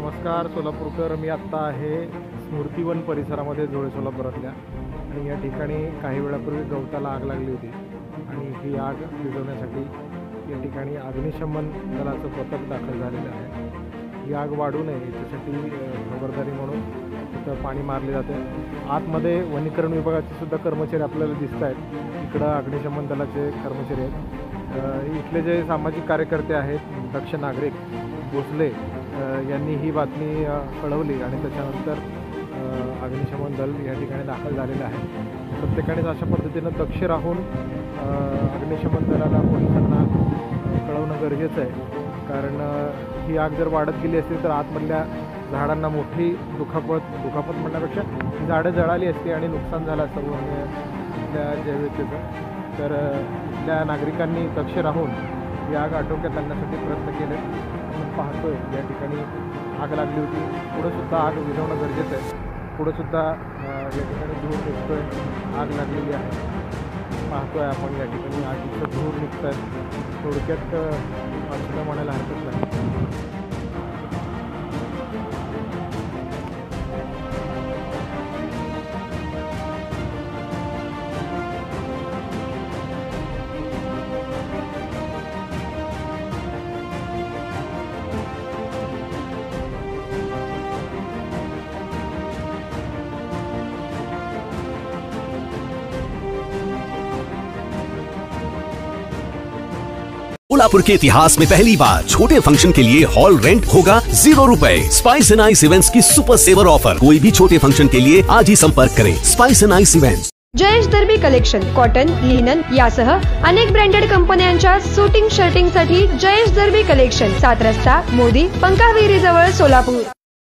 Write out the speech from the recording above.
नमस्कार सोलापूरकर, मी आत्ता आहे स्मृतिवन परिसरामध्ये जोळे सोलापुरातल्या आणि या ठिकाणी काही वेळापूर्वी गवताला आग लागली होती आणि ही आग विझवण्यासाठी या ठिकाणी अग्निशमन दलाचं पथक दाखल झालेलं आहे। ही आग वाढू नये याच्यासाठी खबरदारी म्हणून तिथं पाणी मारले जाते। आतमध्ये वनीकरण विभागाचे सुद्धा कर्मचारी आपल्याला दिसत आहेत, इकडं अग्निशमन दलाचे कर्मचारी आहेत। इथले जे सामाजिक कार्यकर्ते आहेत दक्ष नागरिक भोसले यांनी ही बातमी कळवली आणि त्याच्यानंतर अग्निशमन दल या ठिकाणी दाखल झालेलं आहे। प्रत्येकानेच अशा पद्धतीनं दक्ष राहून अग्निशमन दलाला पोलिसांना कळवणं गरजेचं आहे, कारण ही आग जर वाढत गेली असती तर आतमधल्या झाडांना मोठी दुखापत म्हणण्यापेक्षा झाडं जळाली असती आणि नुकसान झालं असतं त्या जैविकतेचं। तर इथल्या नागरिकांनी दक्ष राहून ही आग आटोक्यात आणण्यासाठी प्रयत्न केले। आपण पाहतोय या ठिकाणी आग लागली होती, पुढंसुद्धा आग विझवणं गरजेचं आहे। पुढंसुद्धा या ठिकाणी धूर निघतोय, आग लागलेली आहे, पाहतोय आपण या ठिकाणी आगीचं धूर निघत आहे। थोडक्यात असं म्हणायला हरकत नाही। सोलापुर के इतिहास में पहली बार छोटे फंक्शन के लिए हॉल रेंट होगा 0 रुपए। स्पाइस एंड आइस इवेंट्स की सुपर सेवर ऑफर। कोई भी छोटे फंक्शन के लिए आज ही संपर्क करें। Spice and ice events. Jayesh दर्बी कलेक्शन कॉटन, लिनन यासह अनेक ब्रँडेड कंपन्यांच्या सूटिंग शर्टिंग साठी जयेश दर्बी कलेक्शन, 7 रस्ता मोदी पंकाविहिरी जवळ सोलापूर।